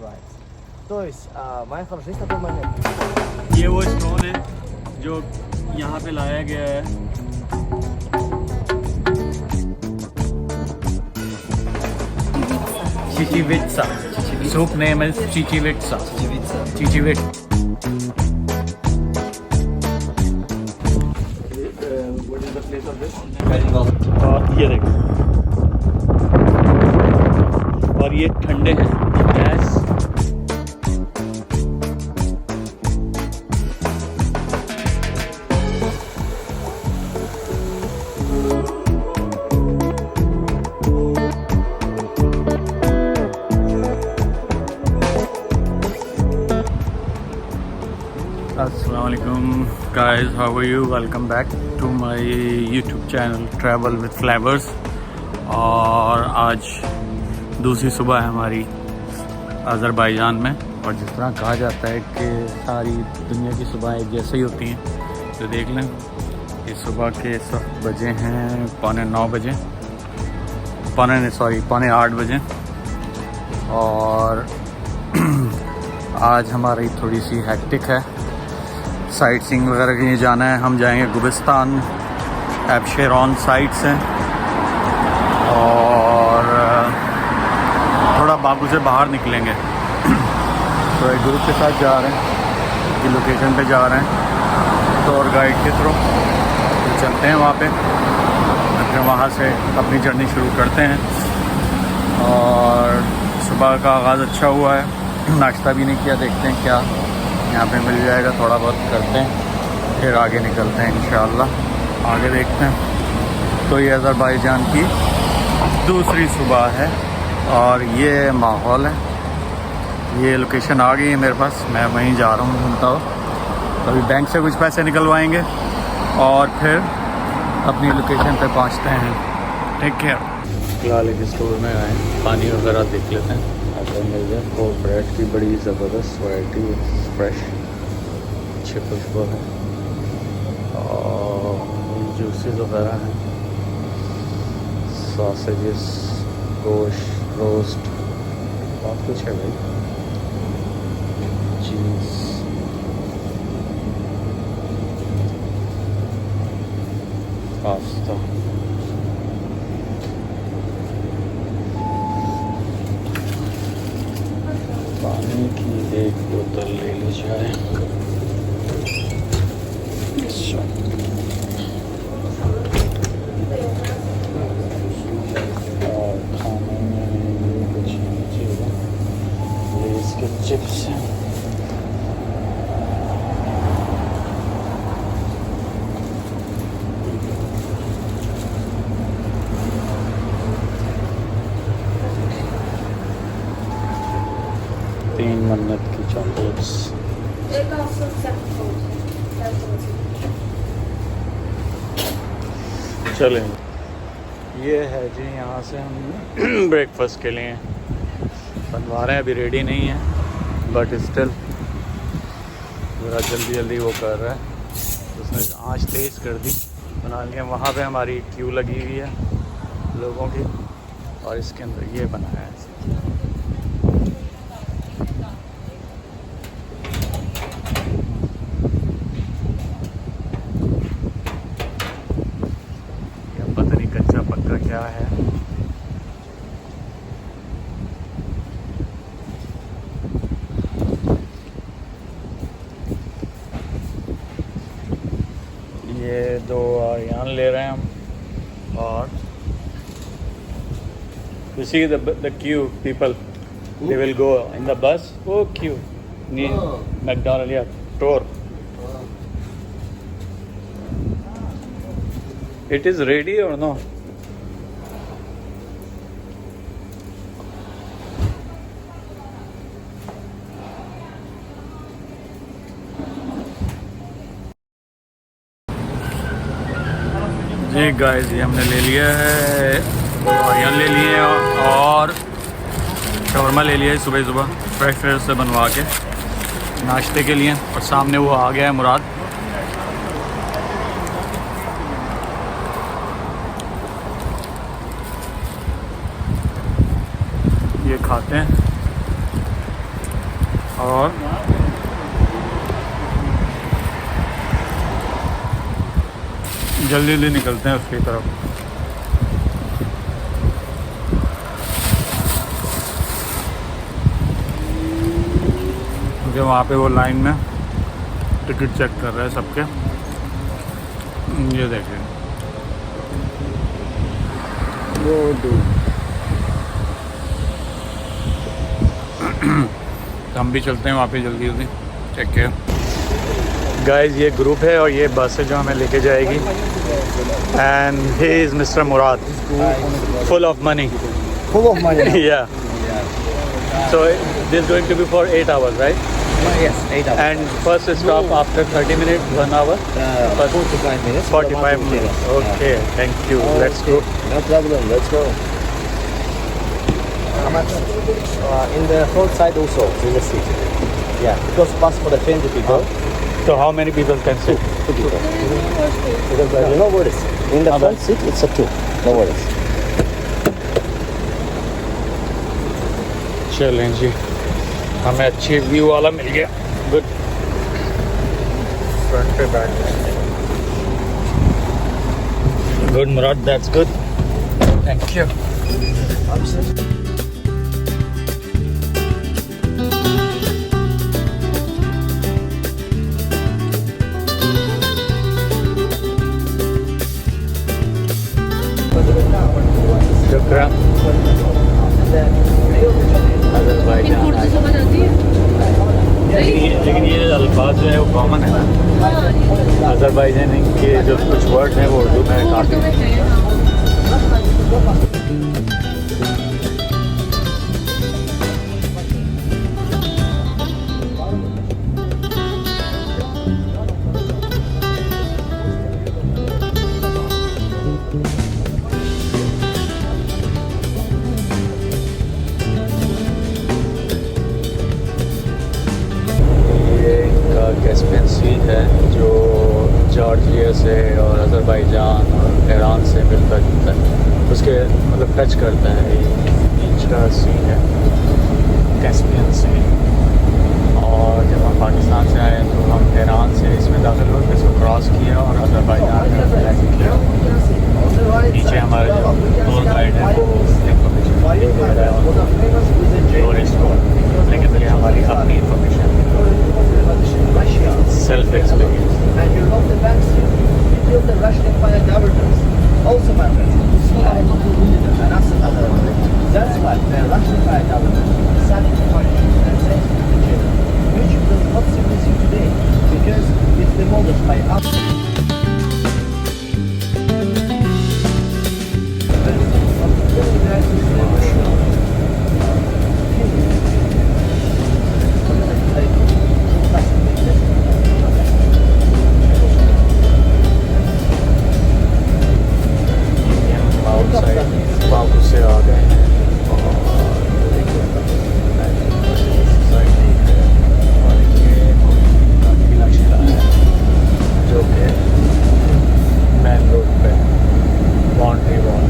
right. То есть моя хорошая жизнь на тот момент. ये वो stone है जो यहाँ पे लाया गया है। Chichivitsa. Soup name is Chichivitsa. Chichivitsa. What is the place of this? ये देखो, और ये ठंडे हैं gas. Assalamualaikum guys, how are you? Welcome back to my YouTube channel Travel with Flavors। और आज दूसरी सुबह है हमारी अज़रबैजान में, और जिस तरह कहा जाता है कि सारी दुनिया की सुबह एक जैसे ही होती हैं, तो देख लें कि सुबह के इस वक्त बजे हैं 9:15 बजे, 8:15 बजे। और आज हमारी थोड़ी सी हैक्टिक है, साइट सीइंग वगैरह के लिए जाना है। हम जाएंगे गुलिस्तान, एबशेरॉन साइट्स हैं, और थोड़ा बागू से बाहर निकलेंगे। तो एक ग्रुप के साथ जा रहे हैं, कि लोकेशन पे जा रहे हैं टूर गाइड के थ्रू। तो चलते हैं वहाँ पे, फिर वहाँ से अपनी जर्नी शुरू करते हैं। और सुबह का आगाज़ अच्छा हुआ है, नाश्ता भी नहीं किया, देखते हैं क्या यहाँ पे मिल जाएगा, थोड़ा बहुत करते हैं, फिर आगे निकलते हैं इंशाअल्लाह। आगे देखते हैं। तो ये अज़रबैजान की दूसरी सुबह है, और ये माहौल है। ये लोकेशन आ गई है मेरे पास, मैं वहीं जा रहा हूँ घूमता हुआ। अभी बैंक से कुछ पैसे निकलवाएंगे और फिर अपनी लोकेशन पे पहुँचते हैं। Take care. फिलहाल एक स्टोर में आए, पानी वगैरह देख लेते हैं, अगर मिल जाए। और ब्रेड की बड़ी ज़बरदस्त वैरायटी, फ्रेश, अच्छी खुशबू है, और जूसेस वगैरह हैं, सॉसेजेस, गोश्त, रोस्ट, बहुत कुछ है भाई, चीज़। पास्ता, पानी की एक बोतल ले ली जाए। और खाने में कुछ नहीं चाहिए, ये इसके चिप्स हैं। तीन मन्नत की चॉकलेट्स। चलें, ये है जी, यहाँ से हम ब्रेकफास्ट के लिए बनवा रहे हैं। अभी रेडी नहीं है, बट स्टिल पूरा जल्दी जल्दी वो कर रहा है। उसने आँच तेज़ कर दी, बना लिया। वहाँ पे हमारी क्यू लगी हुई है लोगों की, और इसके अंदर ये बनाया है। क्या है ये? 2 आरियान ले रहे हैं हम। और you see the queue people, they will go in the bus. Oh, queue need McDonald's, yeah, tour. It is ready or no? जी गाइस, ये हमने ले लिया है, आरियान ले लिए हैं, और शवरमा ले लिया है सुबह सुबह फ्रेश से बनवा के नाश्ते के लिए। और सामने वो आ गया है मुराद। ये खाते हैं और जल्दी जल्दी निकलते हैं उसकी तरफ। क्योंकि वहाँ पे वो लाइन में टिकट चेक कर रहे हैं सबके। ये देखिए वो हम भी चलते हैं वहाँ पे जल्दी जल्दी। चेक किया गाइस, ये ग्रुप है और ये बस है जो हमें लेके जाएगी। And he is mister Murad, full of money. Full of money. Yeah. So this is going to be for 8 hours, right? Yes, 8 hours. And first stop after 30 minutes, 1 hour? 45 minutes. 45 minutes. Okay, thank you. Let's go. No problem, let's go. In the roadside also, in the city. Yeah, because bus for the 20 people. So how many people can sit? 2 people. Because no worries. In the front seat, it's a 2. No worries. चलें जी, हमें अच्छी view वाला मिल गया। Good, front पे बैठ गए। Good Murad, that's good, thank you. शुक्रिया। लेकिन ये अल्फाज जो है वो कॉमन है ना, अज़रबैजानी के जो कुछ वर्ड हैं वो उर्दू में काफ़ी। कैस्पियन सी है जो जॉर्जिया से और अज़रबैजान और ईरान से मिलता जुलता है, उसके मतलब टच करता है। ये बीच का सी है कैस्पियन सी। और जब हम पाकिस्तान से आए तो हम ईरान से इसमें दाखिल हुए, फिर इसको क्रॉस किया और अज़रबैजान में लैंड किया। नीचे हमारे जो टूर गाइड है वो इन्फॉर्मेशन दे रहा है टूरिस्ट को, लेकिन ये हमारी अपनी information self experience. And you know the banks, you feel the Russian Empire governors. Also, my friends, and us another one. That's why the Russian Empire governors decided to punish and send you to jail, which will not surprise you today, because it's demolished by us. बाबू से आ गए हैं और ये किला शिला है जो कि main road पे boundary wall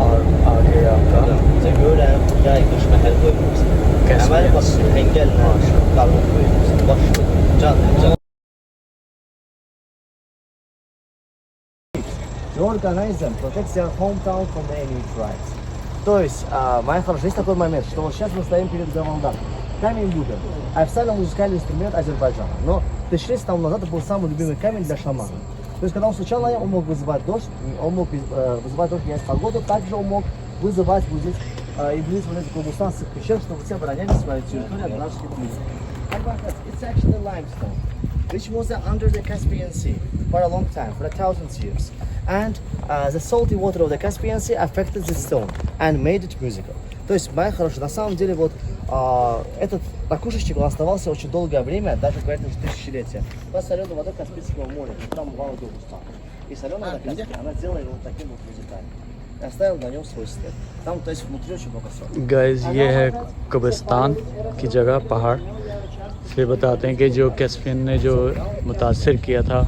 और आगे आपका Your organism protects your hometown from the enemy tribes. То есть, моя хорошая, есть такой момент, что вот сейчас мы стоим перед Гавандан. Камень Будда. Официально музыкальный инструмент Азербайджана. Но тысячелетия тому назад это был самый любимый камень для шамана. То есть, когда он стучал на нем, он мог вызывать дождь, менять погоду. Также он мог вызывать вот здесь и близ вот этих кургустанских пещер, чтобы все обороняли свою территорию от вражеских войск. It's actually limestone, which was under the Caspian Sea for a long time, for 1,000 years. And the salty water of the Caspian Sea affected the stone and made it musical. То есть, моя хорошая, на самом деле вот этот ракушечник, он оставался очень долгое время, даже говорят, уже тысячелетия, под соленой водой Каспийского моря, там бывало до густа. И соленая вода Каспия, она сделала его таким вот музыкальным. И оставил на нем свой след. Там, то есть, внутри очень много соли. Guys, ये है कब्रिस्तान की जगह, पहाड़। फिर बताते हैं कि जो कैस्पियन ने जो मुतासिर किया था,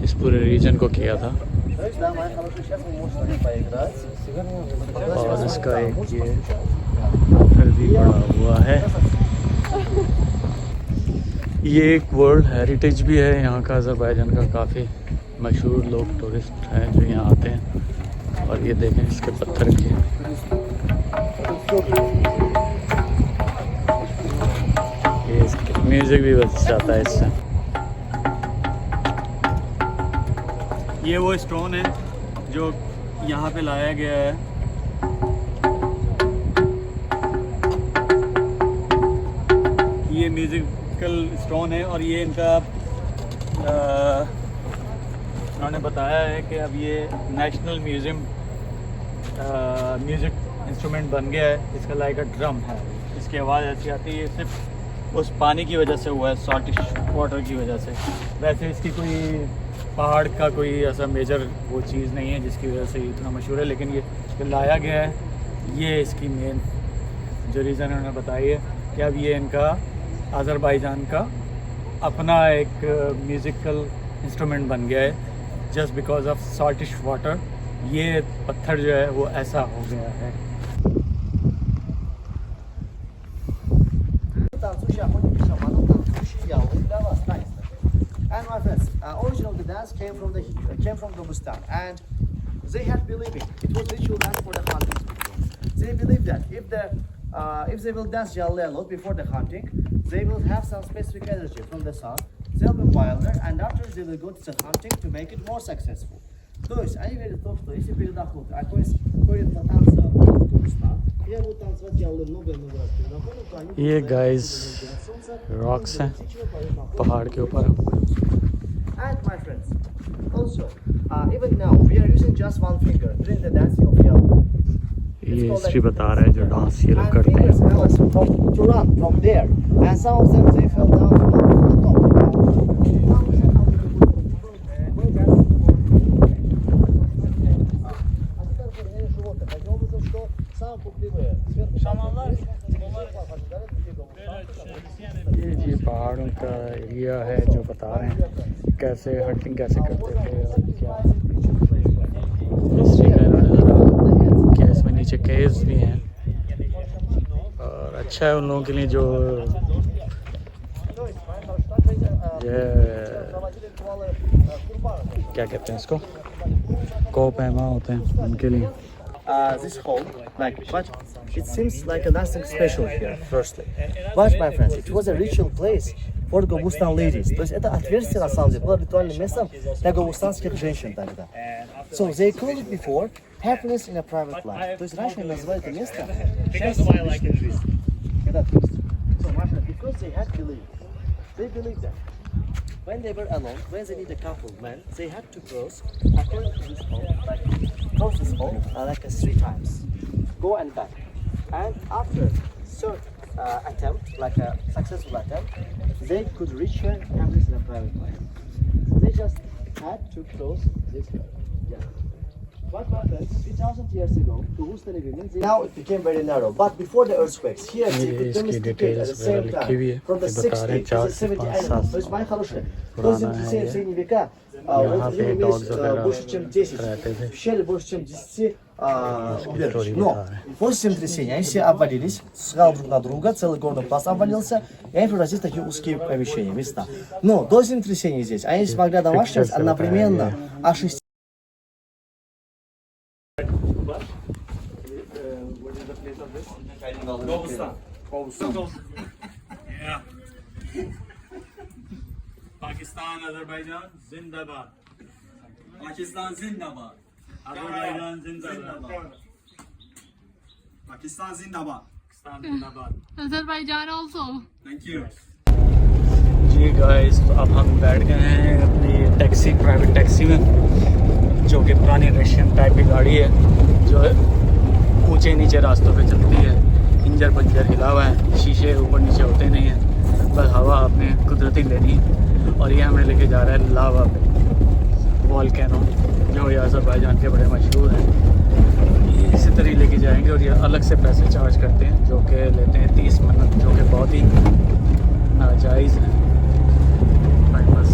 इस पूरे रीजन को किया था। और इसका एक ये पत्थर भी पड़ा हुआ है। है। ये एक वर्ल्ड हेरिटेज भी है यहाँ का, अज़रबैजान का। काफ़ी मशहूर लोग टूरिस्ट हैं जो यहाँ आते हैं। और ये देखें इसके पत्थर की, ये म्यूज़िक भी बच जाता है इससे। ये वो स्टोन है जो यहाँ पे लाया गया है। ये म्यूज़िकल स्टोन है और ये इनका उन्होंने बताया है कि अब ये नेशनल म्यूज़ियम म्यूज़िक इंस्ट्रूमेंट बन गया है। इसका लाइक अ ड्रम है, इसकी आवाज़ ऐसी आती है। सिर्फ उस पानी की वजह से हुआ है, सॉल्टिश वाटर की वजह से। वैसे इसकी कोई पहाड़ का कोई ऐसा मेजर वो चीज़ नहीं है जिसकी वजह से इतना मशहूर है, लेकिन ये लाया गया है। ये इसकी मेन जो रीज़न उन्होंने बताई है कि अब ये इनका अज़रबैजान का अपना एक म्यूज़िकल इंस्ट्रूमेंट बन गया है, जस्ट बिकॉज ऑफ सॉल्टिश वाटर। ये पत्थर जो है वो ऐसा हो गया है। And my friends, origin of the dance came from Gobustan, and they had believing it was ritual dance for the hunting people. They believed that if they will dance Jalli a lot before the hunting, they will have some specific energy from the sun. They'll be wilder, and after they will go to the hunting to make it more successful. То есть они верят в то, что если передохнут, а то есть ходят на танцы в Гобустан, и будут танцевать Jalli много-много раз передохнут, то они... ये guys rocks हैं पहाड़ के ऊपर। And my friends, also, even now we are using just one finger during the dancing of Jalli. ये history बता रहा है जो डांस ये लोग And करते fingers हैं। tell us to run from there, and some of them they fell down from the top. ये पहाड़ों का एरिया है जो बता रहे हैं कैसे हंटिंग कैसे करते थे और क्या हिस्ट्री का इन्होंने क्या इसमें नीचे केव्स भी हैं। और अच्छा है उन लोगों के लिए जो ये क्या कहते हैं इसको, कोपैमा होते हैं उनके लिए। This hole, but it seems like nothing special here, firstly. But, my friends, it was a ritual place for Gobustan ladies. То есть это отверстие, на самом деле, было ритуальным местом для гобустанских женщин тогда. So they called it before happiness in a private life. То есть раньше они называли это место счастье в личной жизни. Это отверстие. So, my friends, because they had believed, they believed that when they were alone, when they need a couple men, they had to cross according to this hole, cross this hole like 3 times, go and back. And after third attempt, like a successful attempt, they could reach here happiness in a private life. They just had to cross this hole. Yeah. What happened 3,000 years ago, Gobustani women, now it became very narrow. But before the earthquakes, here they could domesticate at the same time. From the 60 to the 70 animals. То есть, мои хорошие, до землетрясения в средние века больше чем 10, в щели больше чем 10 убежищ. Но после землетрясения они все обвалились, сразу друг на друга, целый горный пласт обвалился, и они превратились в такие узкие помещения, места. Но до землетрясения здесь они смогли домашнивать одновременно аж 6. Pakistan Azerbaijan जिंदाबाद। पाकिस्तान जिंदाबाद। Azerbaijan जिंदाबाद। पाकिस्तान जिंदाबाद। पाकिस्तान जिंदाबाद। Azerbaijan also. Thank you. जी guys, तो अब हम बैठ गए हैं अपनी टैक्सी, प्राइवेट टैक्सी में, जो कि पुरानी रशियन टाइप की गाड़ी है जो ऊंचे नीचे रास्तों पे चलती है। इंजर पंजर हिला हुआ है, शीशे ऊपर नीचे होते नहीं हैं, बस हवा आपने कुदरती लेनी। और ये हमें लेके जा रहा है लावा पे, वोल्केनो, जो ये अज़रबैजान के बड़े मशहूर हैं। ये इसी तरह लेके जाएंगे और ये अलग से पैसे चार्ज करते हैं, जो कि लेते हैं 30 मिनट, जो कि बहुत ही नाजायज़ है। बस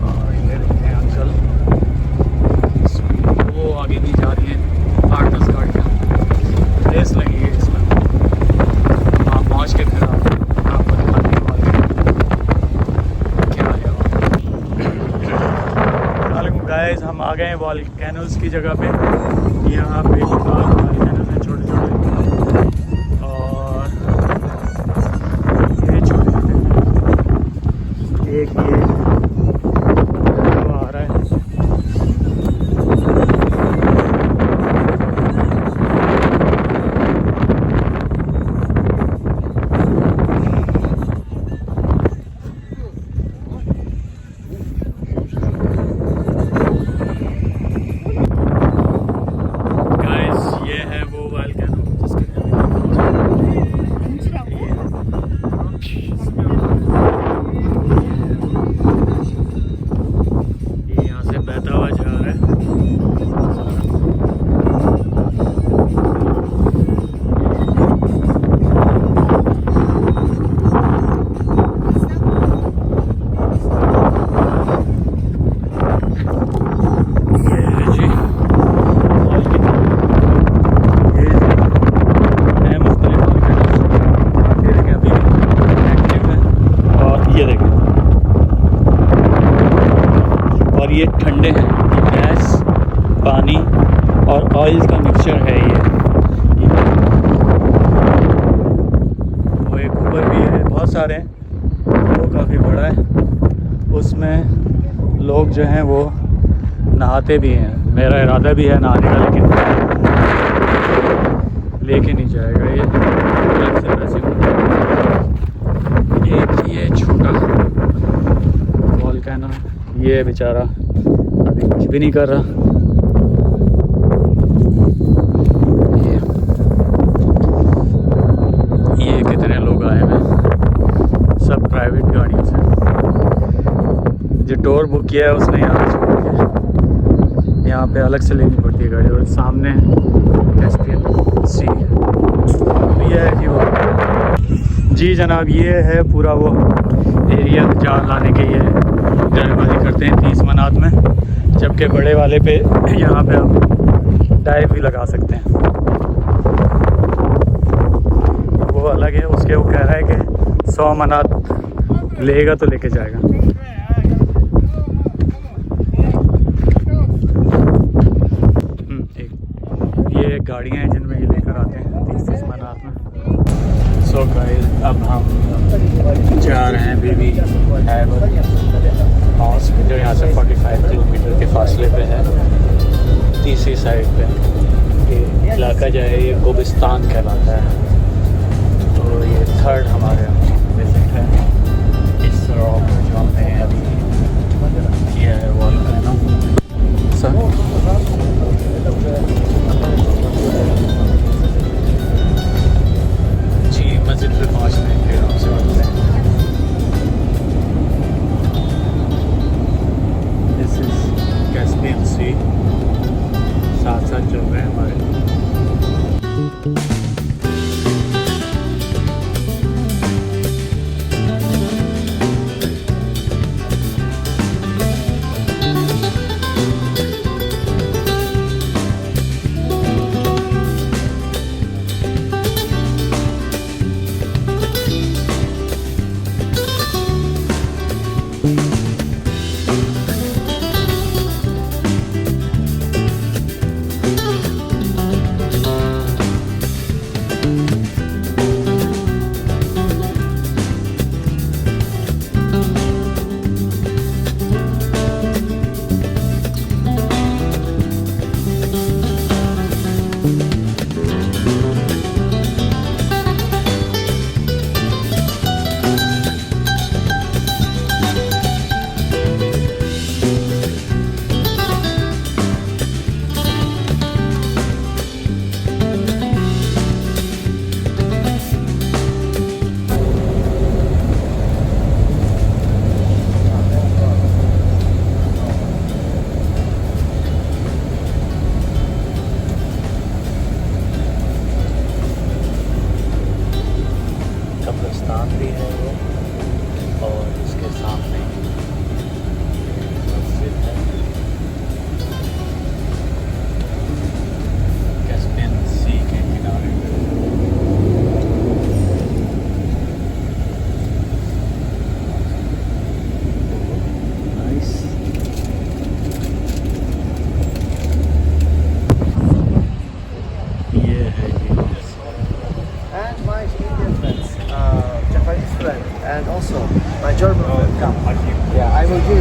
और ये देखते हैं अंकल, वो आगे भी जा रही हैं 8-10 गाड़ियाँ। हैं वॉल्केनोस की जगह पे। यहाँ पे वॉल्केनोस हैं छोटे छोटे, और ये छोटे छोटे, एक ये आ रहा है। ये ठंडे हैं, गैस, पानी और ऑयल का मिक्सचर है ये। वो एक ऊपर भी है, बहुत सारे हैं, वो काफ़ी बड़ा है। उसमें लोग जो हैं वो नहाते भी हैं। मेरा इरादा भी है नहाने का, लेकिन लेके नहीं जाएगा ये अलग से वैसे। एक ये छोटा वॉल्केनो, ये बेचारा अभी कुछ भी नहीं कर रहा। ये कितने लोग आए हैं, सब प्राइवेट गाड़ियों से। जो टूर बुक किया है उसने यहाँ छोड़ के, यहाँ पे अलग से लेनी पड़ती है गाड़ी। और सामने कैस्पियन सी है। ये है कि वो, जी जनाब, ये है पूरा वो एरिया जहाँ लाने के ये ड्राइवबाजी करते हैं 30 मनात में, जबकि बड़े वाले पे यहाँ पे आप डाइव भी लगा सकते हैं। वो अलग है, उसके वो कह रहा है कि 100 मनात लेगा तो लेके जाएगा। ये गाड़ियाँ हैं जिनमें ये लेकर आते हैं 30 मनात में। सो गाइस, अब हम जा रहे हैं बेबी हाउस, जो यहाँ से 45 किलोमीटर के फासले पे है, तीसरी साइड पे। ये इलाका जो है ये कोबिस्तान कहलाता है। तो ये थर्ड हमारे विजिट है इस रॉक जो हमने अभी किया है वॉल्केनो। जी मस्जिद पे पहुँचने के लिए आपसे मिलते हैं। दिस इज कैस्पियन सी, साथ साथ चल रहे हैं हमारे।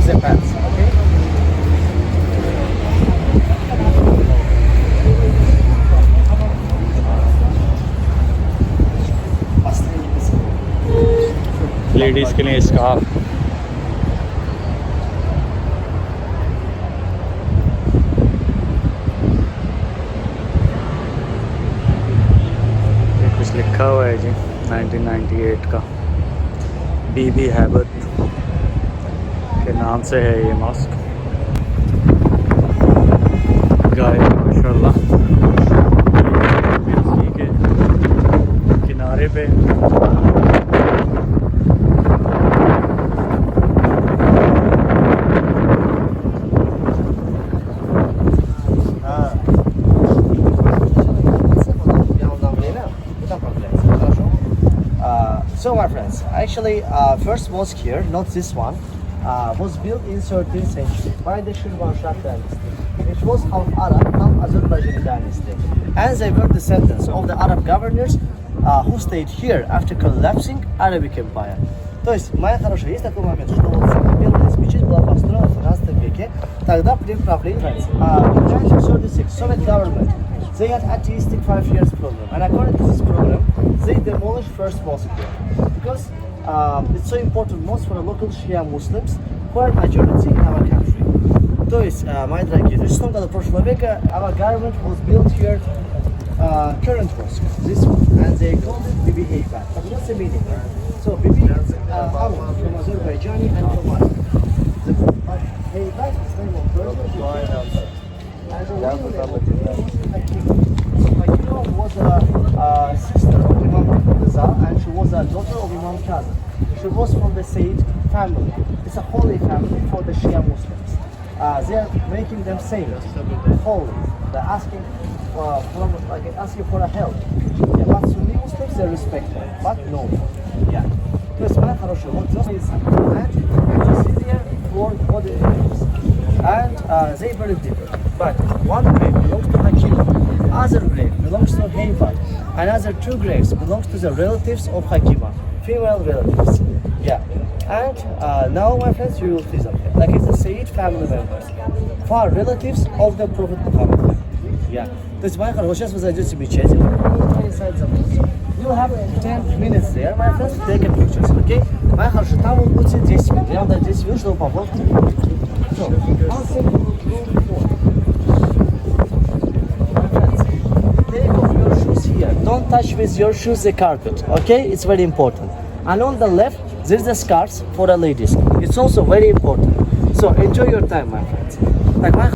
use the pads. Okay. Ladies के लिए स्कार्फ। ये कुछ लिखा हुआ है जी 1998 का, बीबी हैबत के नाम से है ये मॉस्क। गाय माशाल्लाह इसी के किनारे पे So my friends, actually first mosque here, not this one, was built in 13th century by the Shirvan Shah dynasty. It was half Arab, half Azerbaijani dynasty. And they were descendants of the Arab governors who stayed here after collapsing Arabic Empire. То есть, моя хорошая, есть такой момент, что вот первая мечеть была построена в 12 веке, тогда при правлении in 1936 Soviet government, they had atheistic 5 years program, and according to this program, they demolished first mosque here because it's so important mosque for the local Shia Muslims who are majority in our country. То есть, мои дорогие, в 2006 году прошлого века our government was built here current mosque, this one, and they called it Bibi Heybat. But what's the meaning? So Bibi Amun from Azerbaijani and from Arab. The Heybat is the name of Persian. Hakima was a sister of Imam Reza and she was a daughter of Imam Kazim. She was from the Sayyid family. It's a holy family for the Shia Muslims. They are making them saints, holy. They're asking asking for a help. Yeah, but Sunni Muslims they respect them, but no. Yeah. То есть моя хорошая, вот здесь and you see there for body graves. And they very different. But one grave belongs to Hakim, other grave belongs to Heybat, another two graves belongs to the relatives of Hakima, female relatives. Yeah. And now my friends you will see something. Like it's the Sayyid family members. Far relatives of the Prophet Muhammad. Yeah. То есть, моя хорошая, сейчас вы зайдете в мечеть, you'll have 10 minutes there, my friends, to take a pictures, okay? Моя хорошая, там вы будете 10 минут, я вам даю 10 минут, чтобы попасть. So, I'll say my friends, take off your shoes here. Don't touch with your shoes the carpet, okay? It's very important. And on the left, there's the scarves for the ladies. It's also very important. So, enjoy your time, my friends. Like my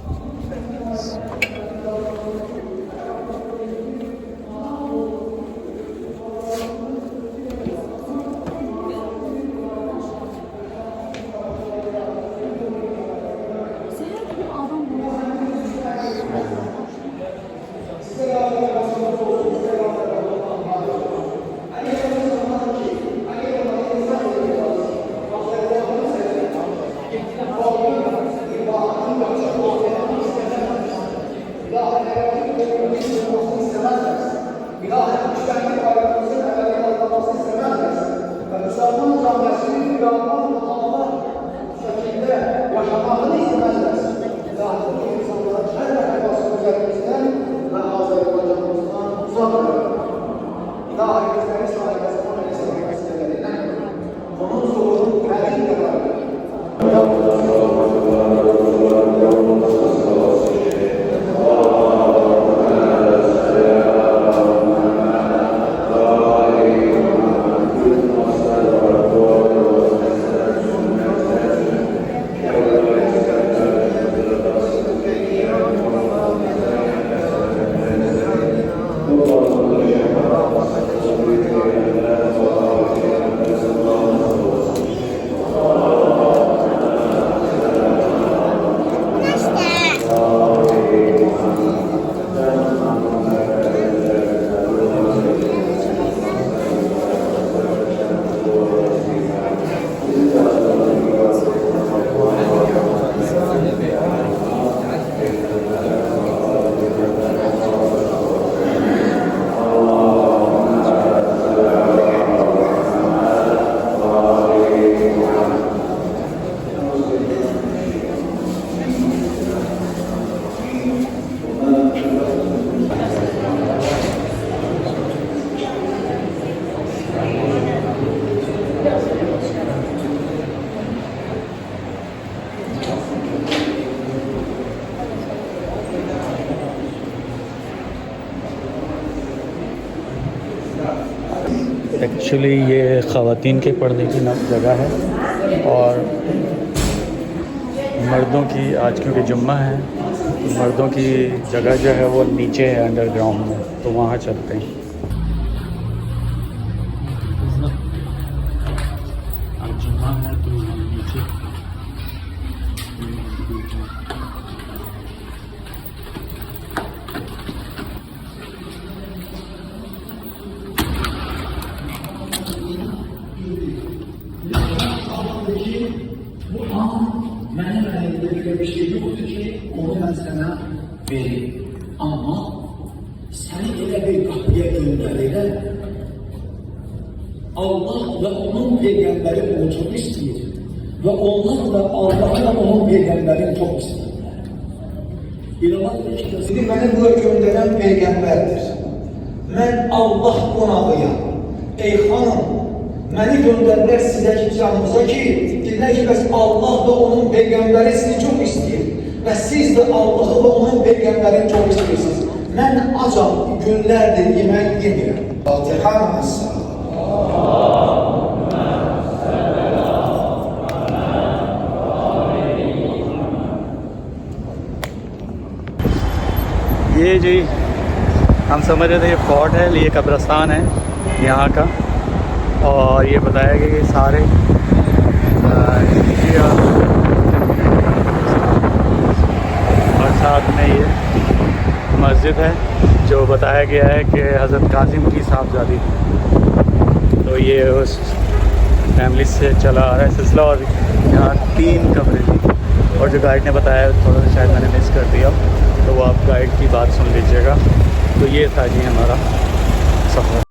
actually ये ख़वातीन के पढ़ने की जगह है और मर्दों की आज क्योंकि जुम्मा है, मर्दों की जगह जो है वो नीचे है अंडरग्राउंड में, तो वहाँ चलते हैं। आज जुम्मा है तो नीचे bir şey yoktu ki onu ben sana vereyim. Ama seni öyle bir kapıya gönderirler. Allah ve onun peygamberi onu çok istiyor. Ve onlar da Allah ve onun peygamberini çok istiyor. Dedi, beni buraya gönderen peygamberdir. Ben Allah qonağıyam. Ey hanım, məni göndərlər sizə ki, canınıza ki, dedilər ki, bəs Allah və onun peyğəmbəri sizi çox istəyir və siz də Allahı və onun peyğəmbərini çox istəyirsiniz. Mən acam günlərdir yemək yemirəm. Fatihə məssələm. ये जी हम समझ रहे थे ये fort है, ये कब्रिस्तान है यहाँ का, और ये बताया गया कि सारे और साथ में ये मस्जिद है जो बताया गया है कि हज़रत कासिम की साहबजादी थी। तो ये उस फैमिली से चला आ रहा है सिलसिला, और यहाँ 3 कमरे थी, और जो गाइड ने बताया थोड़ा सा शायद मैंने मिस कर दिया, तो वो आप गाइड की बात सुन लीजिएगा। तो ये था जी हमारा सफ़र।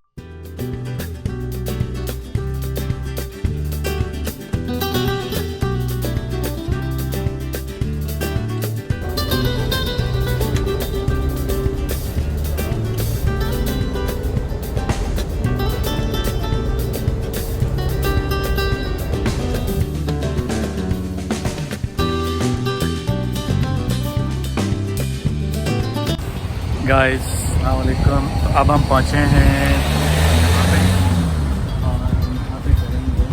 गाइस अस्सलाम वालेकुम। तो अब हम पहुँचे हैं यहाँ पे, और यहाँ पे करेंगे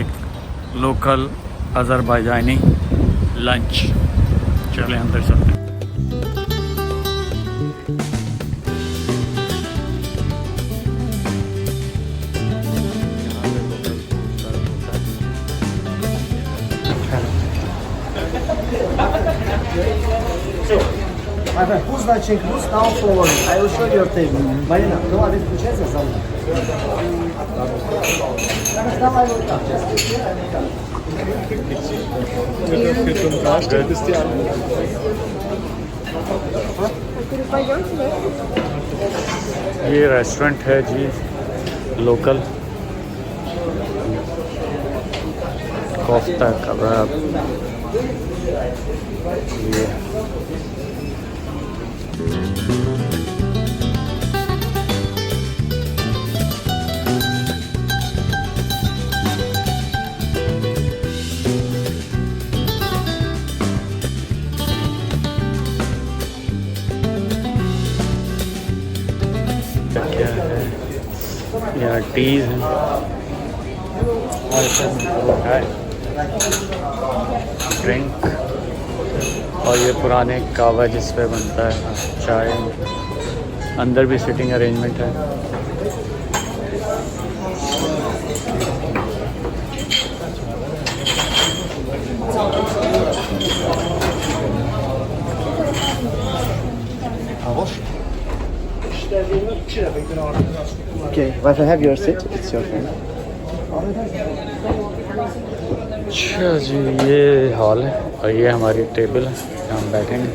एक लोकल अज़रबैजानी लंच। चले अंदर चलते हैं। My friend, who's watching? Who's now following? I will show you your table. Marina, no, I will включать за мной. Now I will come. ये रेस्टोरेंट है जी लोकल, कोफ्ता कबाब, ये क्या है, यहाँ टीज है, ड्रिंक, और ये पुराने कावा जिस पे बनता है चाय। अंदर भी सिटिंग अरेंजमेंट है। Okay, my friend, have your seat. It's your turn. अच्छा जी, ये हॉल है और ये हमारी टेबल है, हम बैठेंगे।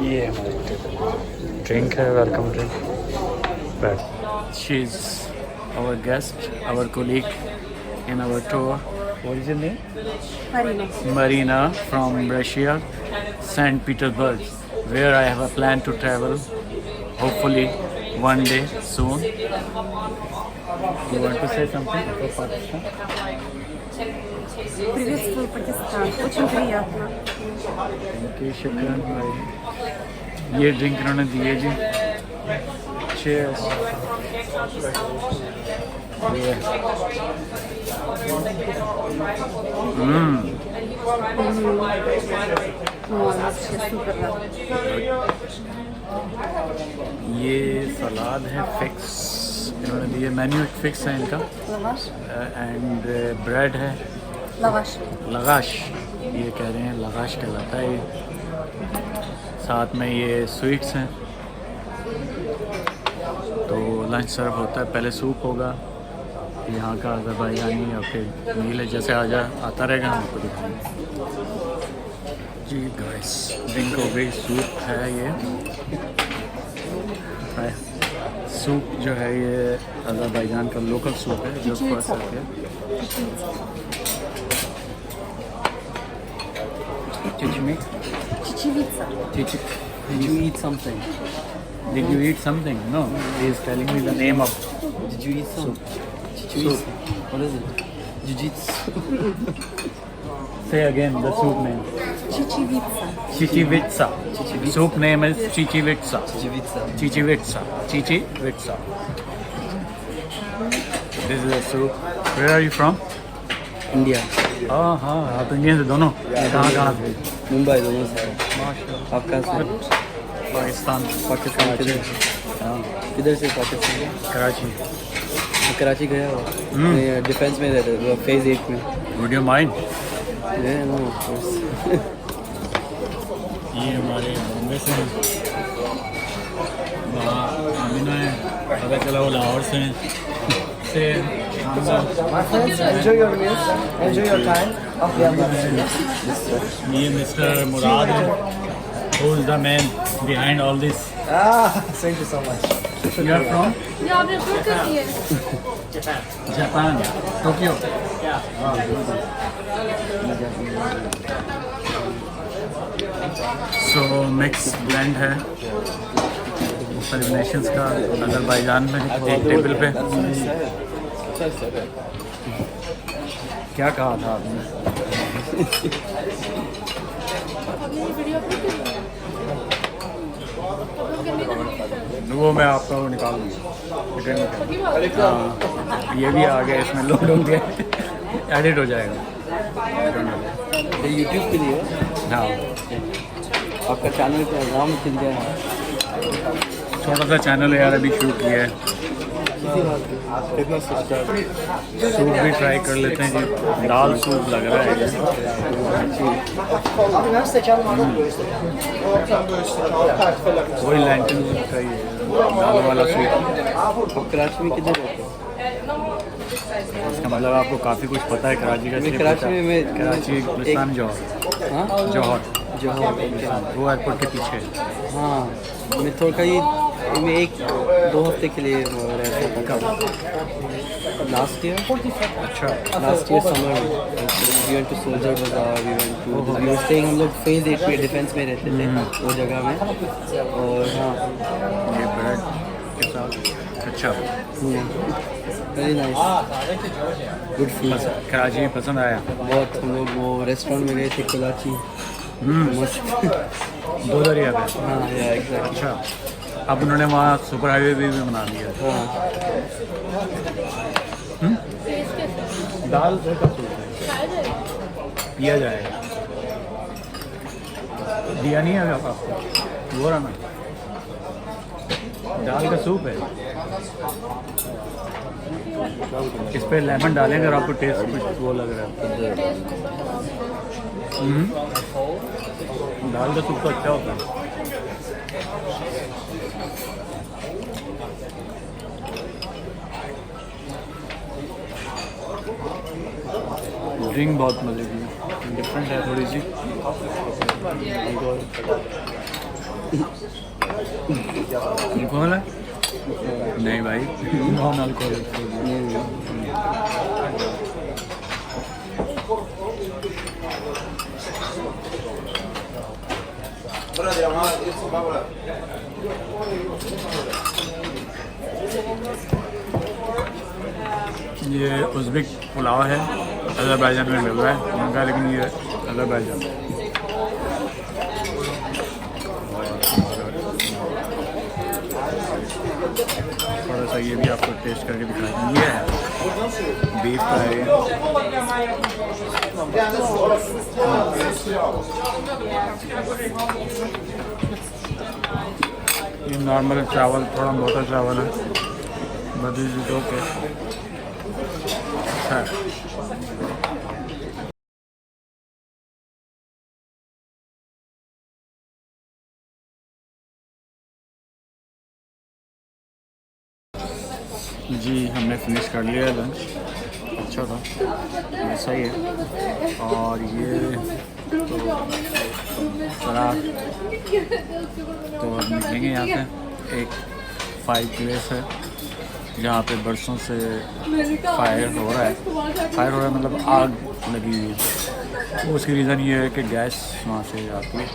ये हमारी टेबल, ड्रिंक है, वेलकम ड्रिंक। बैठ। She is our guest, our colleague in our tour. What is your name? Marina. Marina from Russia, St. Petersburg, where I have a plan to travel, hopefully one day soon. You want to say something about Pakistan? Приветствую Пакистан. Очень приятно. इनके शुक्रान भाई। ये drink इन्होंने दिए जी। Cheers। ये। Вообще супер, да. ये सलाद है fix, इन्होंने दिए, मेन्यू फिक्स है इनका। Лаваш. एंड ब्रेड है Лаваш. लगाश, ये कह रहे हैं लगाश कहलाता है ये। साथ में ये स्वीट्स हैं। तो लंच सर्व होता है, पहले सूप होगा, यहाँ का अज़रबैजानी या फिर मील है, जैसे आता रहेगा हम आपको दिखाएंगे। जी गाइस, ड्रिंक हो गई, सूप है ये है। सूप जो है ये अज़रबैजान का लोकल सूप है जो फर्स्ट है। Chichmi? Чечевица. Did you eat something? Did you eat something? No. He is telling me the name of. Did you eat some? Soup. What is it? Jiu-jitsu. Say again the soup name. Чечевица. Chichivitsa. Soup name is Chichivitsa. Jiu-jitsu. Chichivitsa. Chichivitsa. This is the soup. Where are you from? India. हाँ हाँ, आप Indian से दोनों। कहाँ से? मुंबई दोनों से। माशाल्लाह। आप कहाँ से? पाकिस्तान। पाकिस्तान किधर? हाँ, किधर से पाकिस्तान? कराची। मैं कराची गया हो। मैं डिफेंस में रहता था, फेज 8 में। Would you mind? Yeah, no, of course. ये हमारे बॉम्बे से हैं, वहाँ आमिना है, पता चला वो लाहौर से हैं। My friends, enjoy your meals, enjoy your time. Okay, I'm not. ये मिस्टर मुराद है, who is the man behind all this? Thank you so much. You are from Я आपने शूट कर दिए. Japan, Tokyo. So mix blend है मुख्तलिफ Nations का, Azerbaijan में एक टेबल पे। क्या कहा था आपने? वो मैं आपका वो निकाल दूँगा। हाँ, ये भी आ गया, इसमें लोग होंगे, एडिट हो जाएगा। ये यूट्यूब के लिए है? हाँ, आपका चैनल का नाम किन गया है? छोटा सा चैनल है यार, अभी शूट किया है। कितना सब्सक्राइब? सूप भी ट्राई कर लेते हैं जी, दाल सूप लग रहा है ये। वही लैंटन का ही है, दाल वाला सूप। आप कराची में किधर रहते हो? इसका मतलब आपको काफ़ी कुछ पता है कराची का। मैं कराची में मैं कराची गुलिस्तान जौहर। हाँ जौहर जौहर। वो एयरपोर्ट के पीछे। हाँ, मैं थोड़ा ही मैं 1-2 हफ्ते के लिए रहता था। Last year? अच्छा, लास्ट ईयर समर में वी वेंट टू सोल्जर बाजार, वी वर स्टेइंग, हम लोग फेज 8 में डिफेंस में रहते थे वो जगह में। और हाँ, ये ब्रेड के साथ अच्छा very nice, good food. Karachi में पसंद आया बहुत। हम लोग वो रेस्टोरेंट में गए थे कोलाची, मस्त। 2 दरिया पे। हाँ या एग्जैक्ट। अच्छा, अब उन्होंने वहाँ सुपर हाईवे भी बना दिया। हाँ, दाल का सूप है, पिया जाएगा। दिया नहीं है आपको, वो रहा ना, दाल का सूप है। इस पे लेमन डालेंगे अगर आपको टेस्ट कुछ वो लग रहा है। दाल का सूप तो अच्छा होता है। ड्रिंक बहुत मज़े की है, डिफरेंट है थोड़ी सी। अल्कोहल है? नहीं भाई, नॉन अल्कोहल। ये उज़्बेक पुलाव है, अज़रबैजान में मिल रहा है महंगा, लेकिन ये अज़रबैजान। थोड़ा सा ये भी आपको टेस्ट करके दिखाएं। ये है बीफ फ्राई, ये नॉर्मल चावल, थोड़ा मोटा चावल है, बट इज इट ओके। अच्छा है। जी हमने फिनिश कर लिया है लंच, अच्छा था, ऐसा ही है। और ये तो सलाद, तो अब निकलेंगे यहाँ से। एक फायर प्लेस है जहाँ पे बरसों से फायर हो रहा है, मतलब आग लगी हुई है। उसकी रीज़न ये है कि गैस वहाँ से आती है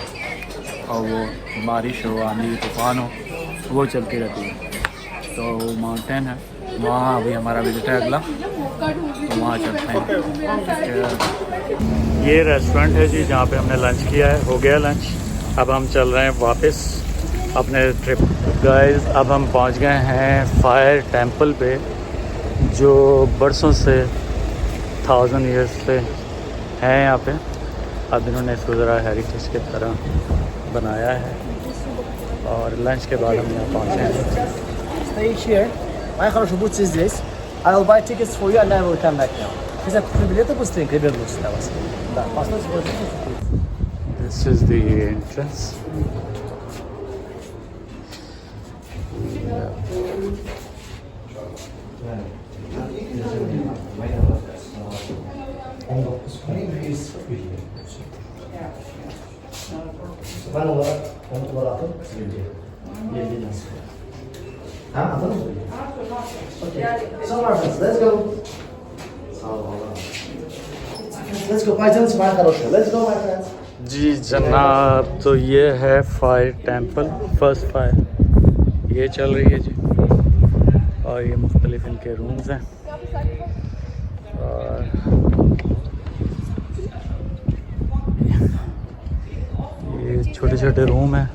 और वो बारिश हो, आंधी तूफान हो, वो चलती रहती है। तो माउंटेन है वहाँ, अभी हमारा विजिट है अगला, तो वहाँ चलते हैं। ये रेस्टोरेंट है जी जहाँ पे हमने लंच किया है, हो गया लंच। अब हम चल रहे हैं वापस अपने ट्रिप। गाइस अब हम पहुँच गए हैं फायर टेंपल पे, जो बरसों से 1000 ईयर्स से है यहाँ पे। अब इन्होंने इसको ज़रा हेरिटेज की तरह बनाया है, और लंच के बाद हम यहाँ पहुँचे हैं। Stay here. Моя хорошая, будьте здесь. I will buy tickets for you and I will come back now. Если купили билеты быстренько и вернусь для вас. Да, постойте, пожалуйста. This is the entrance. Ben olarak silince. Ha, anladın mı? Okay. So my friends, let's go. Let's go. Paycanız var хорошо. Let's go, my friends. जी जनाब, तो ये है fire temple, first fire ये चल रही है जी, और ये मुख्तलिफ इनके रूम्स हैं। और ये छोटे छोटे रूम हैं।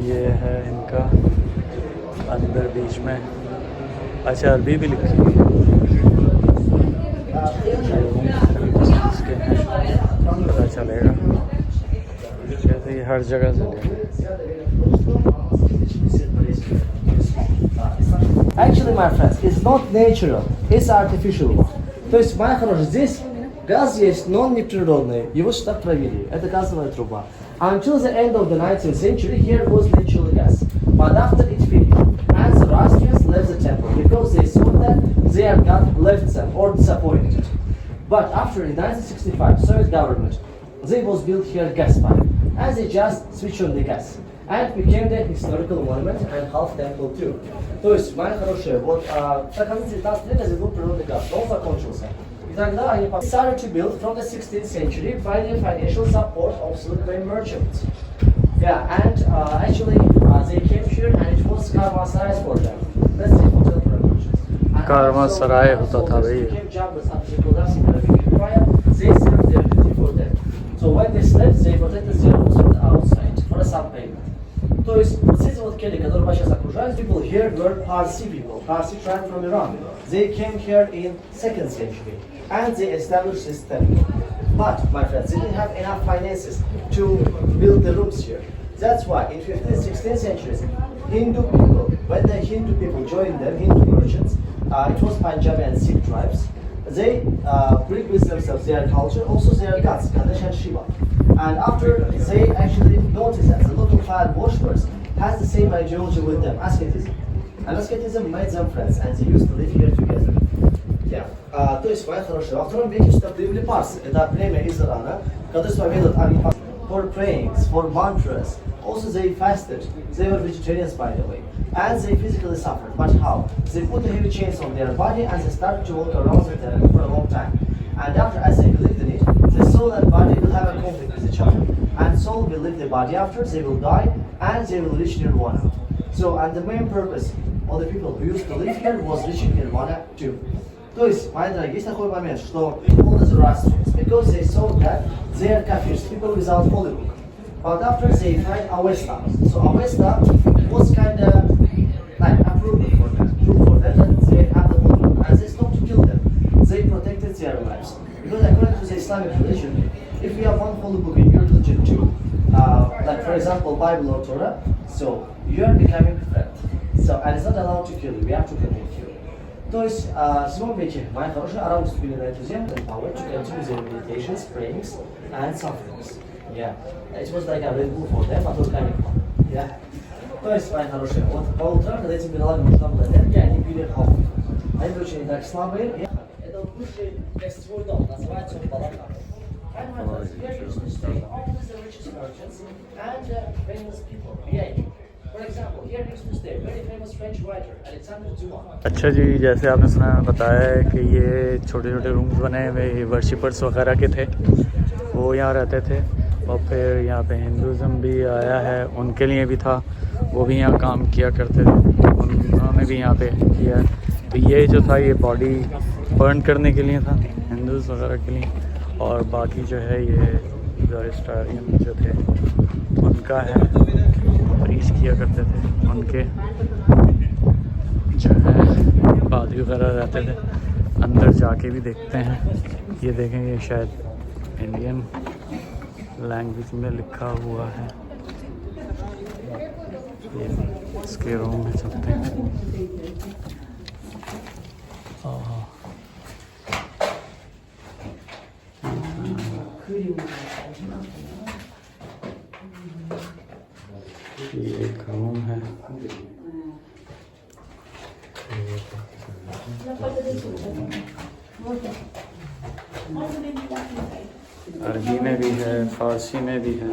ये है इनका अंदर बीच में, अच्छा अरबी भी लिखी हुई है, पता चलेगा जैसे ये हर जगह से ले। Actually, my friends, it's not natural, it's artificial. То есть, моя хорошая, здесь газ есть, но он не природный, его сюда провели, это газовая труба. Until the end of the 19th century, here was natural gas. But after it finished, and the Russians left the temple because they saw that their God left them or disappointed. But after in 1965, Soviet government, they was built here gas pipe, and they just switched on the gas. And became the historical monument and half temple too. То есть, моя хорошая, вот в конце 19 века здесь был природный газ, но он закончился. И тогда они started to build from the 16th century by the financial support of Silk Train merchants. Yeah, and actually they came here and it was Karavansaray's for them. That's the hotel for the merchants. Karavansarай होता था भाई। Became jobless after the collapse in the Empire. They served their duty for them. So when they slept, they protected their rooms from the outside for some payment. То есть, вот эти вот кели, которые вас сейчас окружают, people here were Parsi people, Parsi tribe from Iran. They came here in 2nd century and they established this temple. But, my friends, they didn't have enough finances to build the rooms here. That's why in 15th, 16th centuries, Hindu people, when the Hindu people joined them, Hindu merchants, it was Punjabi and Sikh tribes, they bring with themselves their culture, also their gods, Ganesh and Shiva. And after they actually noticed that the local fire worshippers has the same ideology with them, asceticism. And asceticism made them friends, and they used to live here together. Yeah. То есть, моя хорошая, во втором веке сюда прибыли парсы. Это племя из Ирана, которые исповедуют for prayings, for mantras, Also, they fasted. They were vegetarians, by the way, and they physically suffered. But how? They put heavy chains on their body and they started to walk around the temple for a long time. And after, as they believed in it, the soul and body will have a conflict with each other. And soul will leave the body after, they will die, and they will reach nirvana. So, and the main purpose of the people who used to live here was reaching nirvana too. То есть, мои дорогие, есть такой момент, что all the Zoroastrians, because they saw that they are Kafirs, people without holy book. But after they tried Avesta. So Avesta was kind of like a proof for them that they have the holy book. And they stopped to kill them. They protected their lives. Because according to the Islamic religion, if you have one holy book in your religion too, like for example Bible or Torah, so you are becoming a friend. So, and it's not allowed to kill you, we have to protect you. То есть, в 7 веке, мои хорошие, арабы вступили на эту землю, power to continue their meditations, prayings, and sufferings. Yeah. It was like a Red Bull for them, а только они к вам. Yeah. То есть, мои хорошие, вот по утрам, когда этим минералам нужна была энергия, они пили хаву. Они очень так слабые. Это вот бывший гостевой дом, называется он Балака. And my friends, here used to stay always the richest merchants and famous people, VIP. For example, here used to stay very famous French writer, Alexandre Dumas. अच्छा जी, जैसे आपने सुना बताया है कि ये छोटे छोटे रूम्स बने हुए वर्शिपर्स वगैरह के थे, वो यहाँ रहते थे। और फिर यहाँ पे हिंदुज़म भी आया है, उनके लिए भी था, वो भी यहाँ काम किया करते थे, उन्होंने भी यहाँ पे किया। तो ये जो था ये बॉडी बर्न करने के लिए था, हिंदूज़ वगैरह के लिए। और बाकी जो है ये ज़ोरास्ट्रियन जो थे उनका है, प्रीच किया करते थे, उनके जो है बादी वगैरह रहते थे। अंदर जाके भी देखते हैं, ये देखेंगे शायद इंडियन लैंग्वेज में लिखा हुआ है। ये इसके रूम में चलते हैं। ये एक रूम है, अरबी में भी है, फारसी में भी है,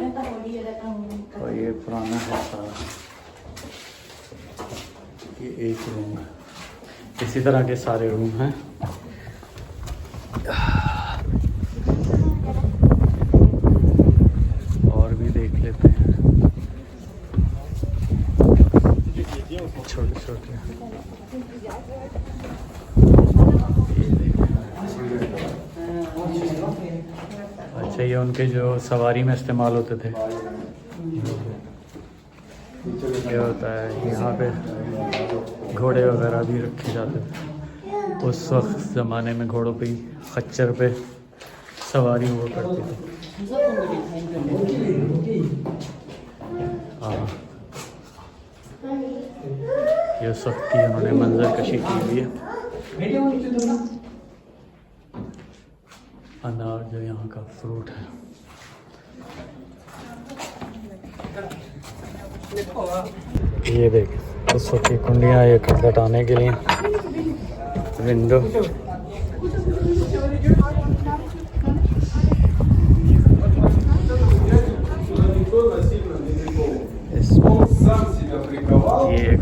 और ये पुराना है सारा। ये एक रूम है, इसी तरह के सारे रूम हैं। और भी देख लेते हैं, छोटे छोटे। अच्छा, ये उनके जो सवारी में इस्तेमाल होते थे, ये होता है यहाँ पे घोड़े वगैरह भी रखे जाते थे। उस वक्त ज़माने में घोड़ों पे ही, खच्चर पे सवारी हुआ करती थी। हाँ, ये उस वक्त की उन्होंने मंजर कशी की हुई है। अनार जो यहाँ का फ्रूट है। ये देख, उस वक्त की कुंडियाँ, ये खटखटाने के लिए विंडो।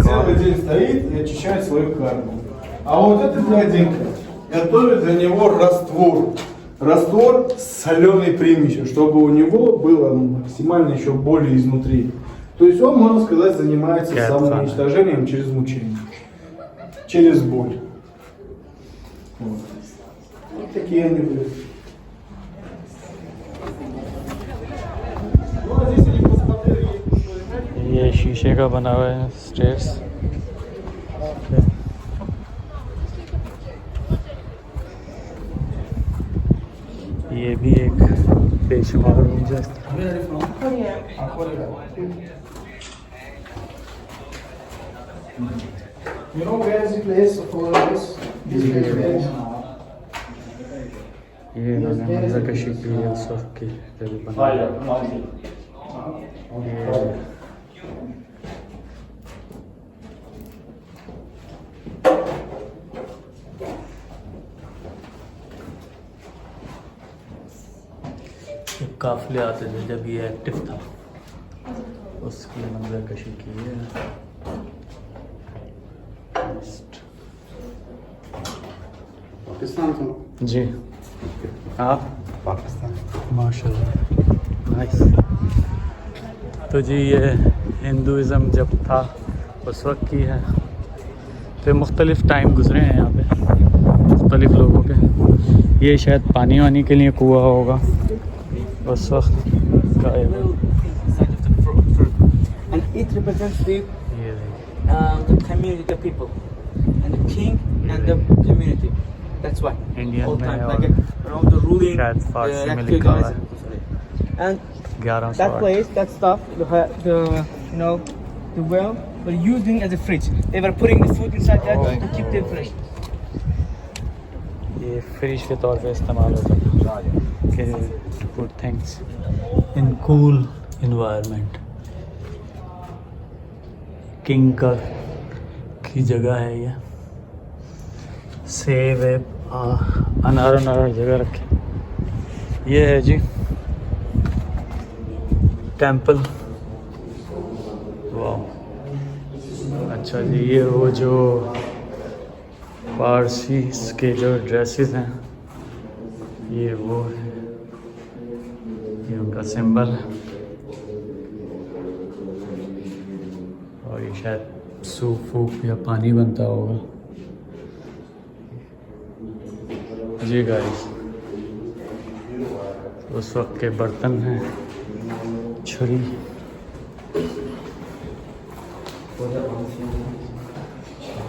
Целый день стоит и очищает свою карму. А вот это дяденька готовит для него раствор. Раствор с соленой примесью, чтобы у него было максимально еще боли изнутри. То есть он, можно сказать, занимается самоуничтожением через мучение, через боль. Вот такие они были. ये शीशे का बना हुआ है स्टेयर्स। ये भी एक बेशुमार रूम है। You know where is the place for this? ये इन्होंने मंजर कशी की है उस वक्त की जब बनाया। काफिले आते थे जब ये एक्टिव था उसकी मंजर कशी की है। पाकिस्तान से जी आप पाकिस्तान माशाल्लाह नाइस। तो जी ये हिंदुज़म जब था उस वक्त की है। तो मुख्तलिफ़ टाइम गुज़रे हैं यहाँ पे मुख्तलिफ़ लोगों के। ये शायद पानी वानी के लिए कुआं होगा उस वक्त का। ये And it represents the देखिए community, the people, and the king and the community. That's why. Indian All में time, और like around the ruling. शायद फारसी में actual लिखा हुआ guys. है And 1100 that place, that stuff, the well, were using as a fridge. They were putting the food inside that to keep them fresh. ये fridge के तौर पे इस्तेमाल होता है कि good things in cool environment. King का की जगह है ये। सेब है अनार जगह रखे। ये है जी टेंपल। वाह अच्छा जी। ये वो जो पारसी के जो ड्रेसेस हैं ये वो है, ये उनका सिंबल है। और ये शायद सूप वूप या पानी बनता होगा जी गाइस। उस वक्त के बर्तन हैं, छुरी।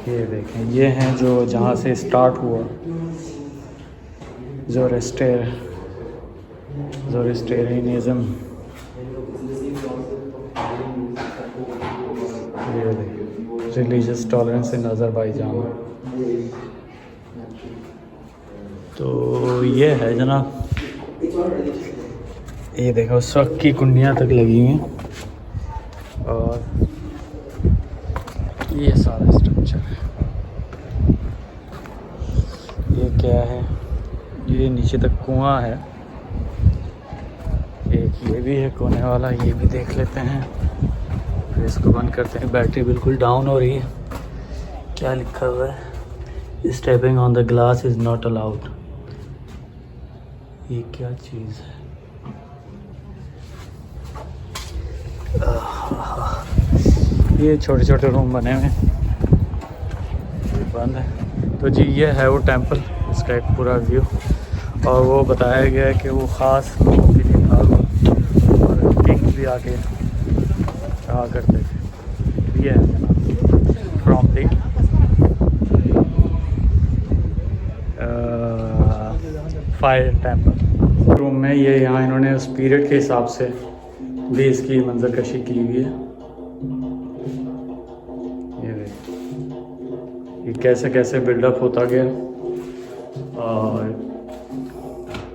ये देखें ये हैं जो जहाँ से स्टार्ट हुआ ज़ोरास्ट्रियनिज़म। ये रिलीजियस टॉलरेंस इन अज़रबैजान। तो ये है जनाब। ये देखो उस वक्त की कुंडियाँ तक लगी हैं और ये सारा स्ट्रक्चर है। ये क्या है? ये नीचे तक कुआं है। एक ये भी है कोने वाला, ये भी देख लेते हैं। फिर इसको बंद करते हैं। बैटरी बिल्कुल डाउन हो रही है। क्या लिखा हुआ है? Stepping on the glass is not allowed. ये क्या चीज़ है? ये छोटे छोटे रूम बने हुए हैं। ये बंद है। तो जी ये है वो टेंपल, इसका एक पूरा व्यू। और वो बताया गया है कि वो ख़ास लोगों के लिए था और किंग भी आके रहा करते थे। ये है from the fire temple room में। ये यहाँ इन्होंने उस पीरियड के हिसाब से भी इसकी मंजरकशी की हुई है। ये कैसे कैसे बिल्डअप होता गया और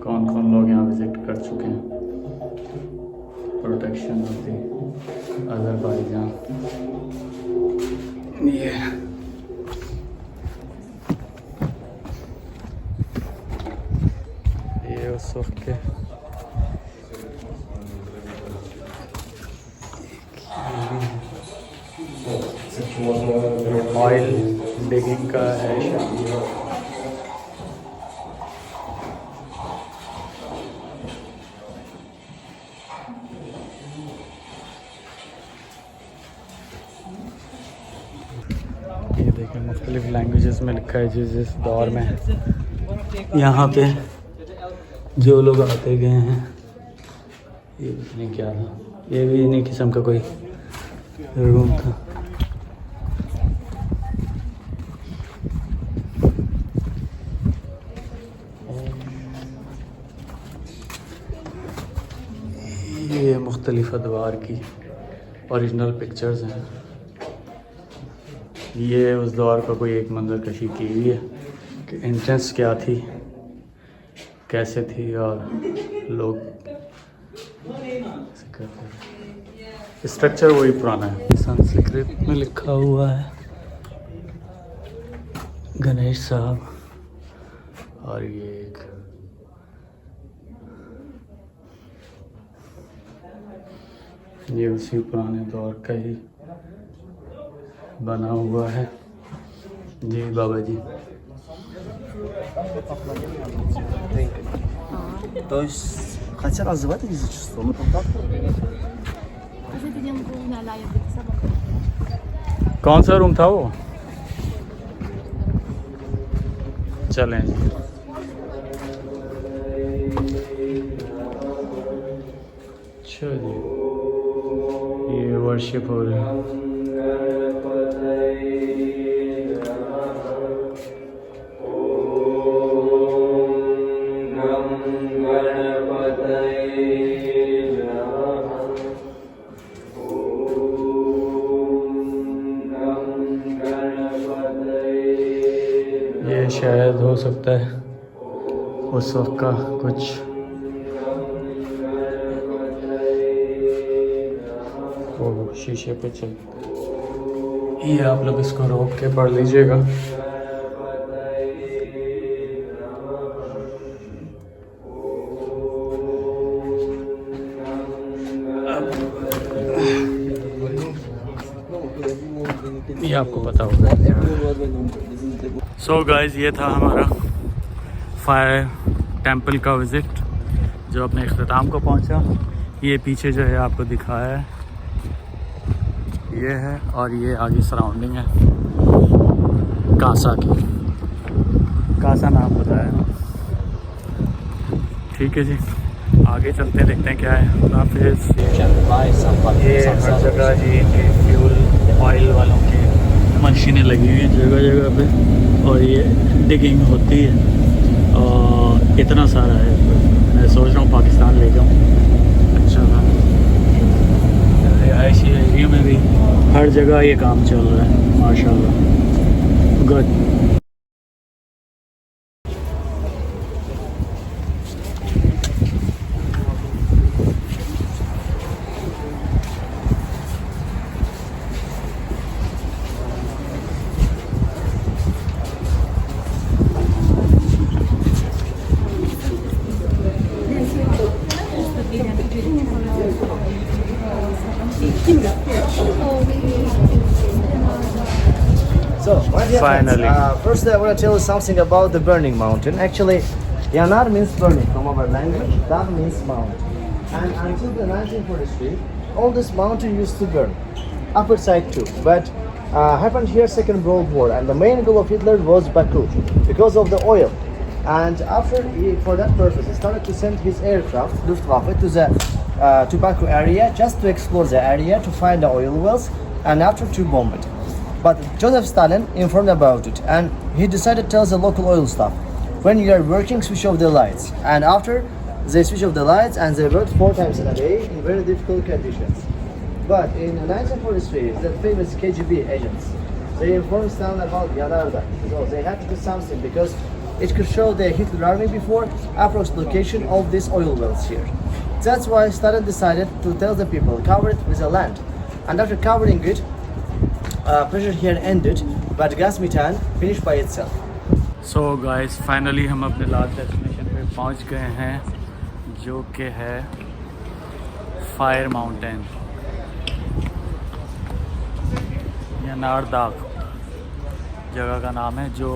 कौन कौन लोग यहाँ विज़िट कर चुके हैं। प्रोटेक्शन होती अज़रबैजान। ये उस वक्त के ऑयल डिगिंग का है शायद। ये देखें मुख्तलिफ लैंग्वेजेस में लिखा है जिस दौर में यहाँ पे जो लोग आते गए हैं। ये नहीं क्या था, ये भी इन्हीं किस्म का कोई रूम था। ये मुख्तलिफ अदवार की ओरिजिनल पिक्चर्स हैं। ये उस दौर का कोई एक मंजर कशी की हुई है कि एंट्रेंस क्या थी, कैसे थी और लोग स्ट्रक्चर वही पुराना है। संस्कृत में लिखा हुआ है गणेश साहब। और ये एक ये उसी पुराने दौर का ही बना हुआ है। जी बाबा जी। То есть, хотя называть это зачастую, но там так. कौन सा रूम था वो? चलें जी। अच्छा जी, ये वर्शिप हो रही है। ये शायद हो सकता है उस वक्त का कुछ वो शीशे पे चल। ये आप लोग इसको रोक के पढ़ लीजिएगा। ये आपको पता होगा। सो गाइस, ये था हमारा फायर टेंपल का विज़िट जो अपने इख्तिताम को पहुंचा। ये पीछे जो है आपको दिखाया है, ये है, और ये आगे सराउंडिंग है कासा की। कासा नाम बताया। ठीक है जी, आगे चलते हैं, देखते हैं क्या है। हाफिज़। ये हर जगह जी फ्यूल ऑयल वालों की मशीनें लगी हुई हैं जगह जगह पे, और ये डिगिंग होती है। और इतना सारा है, मैं सोच रहा हूँ पाकिस्तान ले जाऊँ। अच्छा था, रिहायशी एरिया में भी हर जगह ये काम चल रहा है माशाल्लाह। Good. So, my dear friends, Finally. first I want to tell you something about the burning mountain. Actually, Yanar means burning from our language, Dam means mountain. And until the 1943, all this mountain used to burn, upper side too. But happened here Second World War, and the main goal of Hitler was Baku because of the oil. And after for that purpose, he started to send his aircraft, Luftwaffe, to Baku area just to explore the area to find the oil wells, and after to bomb it. But Joseph Stalin informed about it, and he decided to tell the local oil staff, when you are working, switch off the lights. And after, they switch off the lights, and they worked 4 times in a day in very difficult conditions. But in 1943, the famous KGB agents, they informed Stalin about Yanarda. So they had to do something because it could show the Hitler army before approach location of these oil wells here. That's why Stalin decided to tell the people, cover it with the land. And after covering it, pressure here ended, but gas methane finished by itself. So guys, finally हम अपने last destination पे पहुंच गए हैं, जो कि है fire mountain या नारदाग जगह का नाम है, जो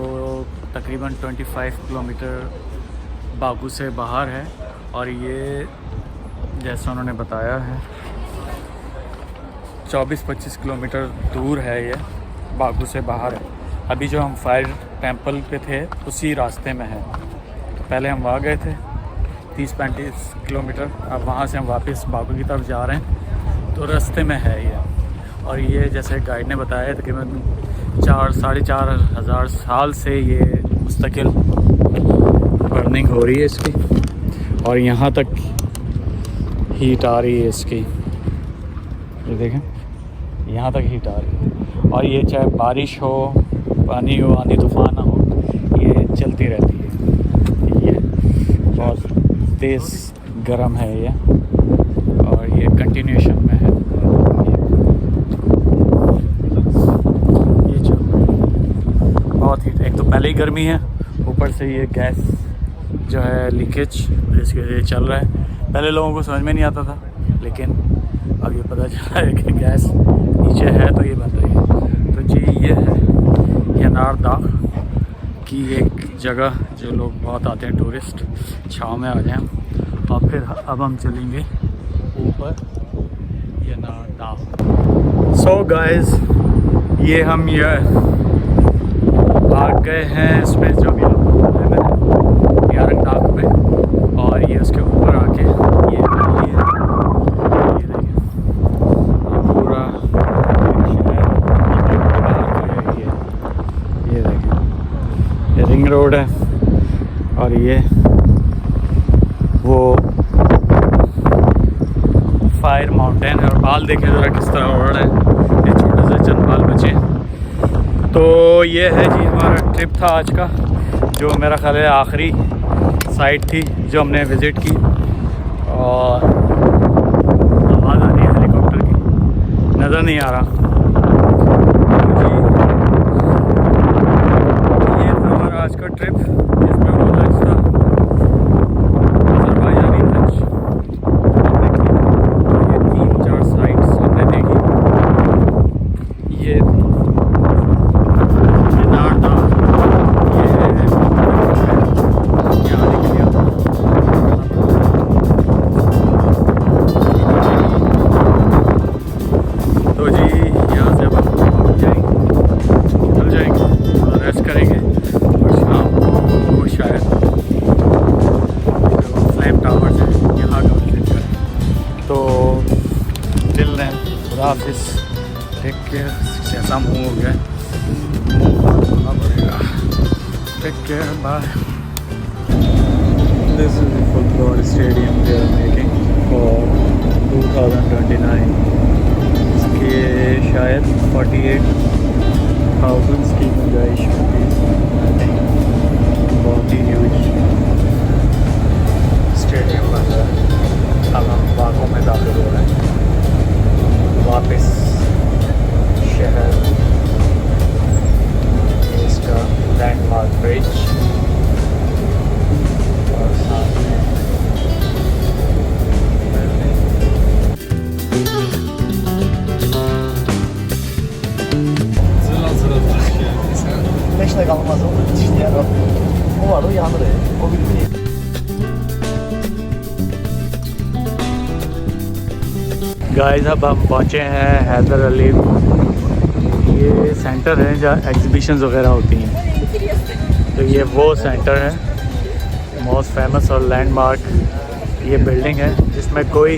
तकरीबन 25 किलोमीटर बागू से बाहर है। और ये जैसा उन्होंने बताया है 24-25 किलोमीटर दूर है, ये बागू से बाहर है। अभी जो हम फायर टेंपल पे थे उसी रास्ते में है। तो पहले हम वहाँ गए थे 30-35 किलोमीटर, अब वहाँ से हम वापस बागू की तरफ जा रहे हैं, तो रास्ते में है ये। और ये जैसे गाइड ने बताया तकरीबन 4-4.5 हज़ार साल से ये मुस्तकिल बर्निंग हो रही है इसकी, और यहाँ तक हीट आ रही है इसकी। ये देखें, यहाँ तक हीट आ रही है। और ये चाहे बारिश हो, पानी हो, आंधी तूफान हो, ये चलती रहती है। ये बहुत तेज़ गर्म है ये, और ये कंटिन्यूशन में है। ये जो बहुत हीट, एक तो पहले ही गर्मी है, ऊपर से ये गैस जो है लीकेज इसके लिए चल रहा है। पहले लोगों को समझ में नहीं आता था, लेकिन अब ये पता चला है कि गैस नीचे है तो ये बन रही है। तो जी ये है यनार दाग की एक जगह जो लोग बहुत आते हैं टूरिस्ट, छाँव में आ जाएं। और फिर अब हम चलेंगे ऊपर यनार दाग। सो गाइस ये हम ये आ गए हैं इसमें जो भी यारक दाग पे, और ये उसके ऊपर आके ये देखिए पूरा ये देखिए ये रिंग रोड है। और ये वो फायर माउंटेन है। और बाल देखें ज़रा किस तरह उड़ रहे हैं, ये छोटे से चंद बाल बचे। तो ये है जी हमारा ट्रिप था आज का, जो मेरा ख्याल है आखिरी साइट थी जो हमने विज़िट की। और आवाज़ आ रही है हेलीकॉप्टर की, नज़र नहीं आ रहा। ये था हमारा आज का ट्रिप, जिसमें वो लंच था अज़रबैजानी लंच। ये 3-4 साइट्स हमने देखी। ये ऑफिस देख के जैसा मुँह हो गया होना पड़ेगा। Take care, bye. This is the football stadium they are making for 2029। इसके शायद 48,000 की गुंजाइश होगी। आई थिंक बहुत ही ह्यूज स्टेडियम बन रहा है। अब हम बागों में दाखिल हो रहे हैं वापस शहर। इसका लैंडमार्क ब्रिज और सामने Beşte kalmaz olur işte ya. O var, o yanır, o bilmiyor. Guys अब हम पहुँचे हैं हैदर अली। ये सेंटर है जहाँ एग्जीबिशंस वगैरह होती हैं। तो ये वो सेंटर है, मोस्ट फेमस और लैंडमार्क ये बिल्डिंग है, जिसमें कोई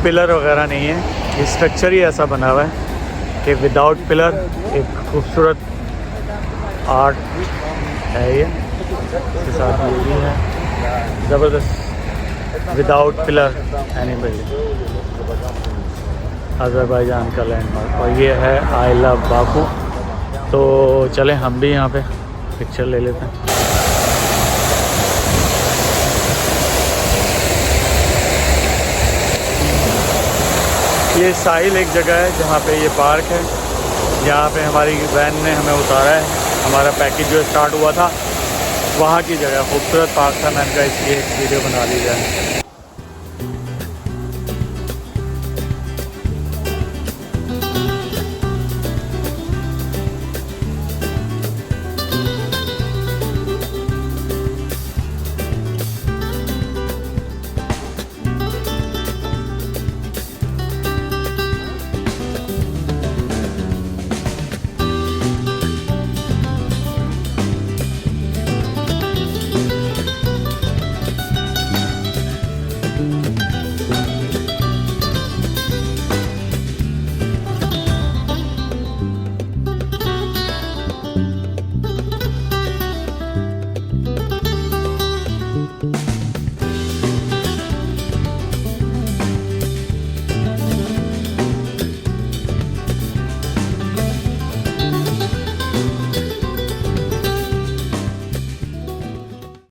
पिलर वगैरह नहीं है। ये स्ट्रक्चर ही ऐसा बना हुआ है कि विदाउट पिलर एक खूबसूरत आर्ट है ये। इसके साथ ये भी है ज़बरदस्त without pillar any building, Azerbaijan का लैंडमार्क। और ये है आई लव बाकू। तो चलें हम भी यहाँ पे पिक्चर ले लेते हैं। ये साहिल एक जगह है जहाँ पे ये पार्क है, जहाँ पे हमारी वैन ने हमें उतारा है। हमारा पैकेज जो स्टार्ट हुआ था वहाँ की जगह खूबसूरत पार्क था। मैंने कहा इसकी एक वीडियो बना ली जाए।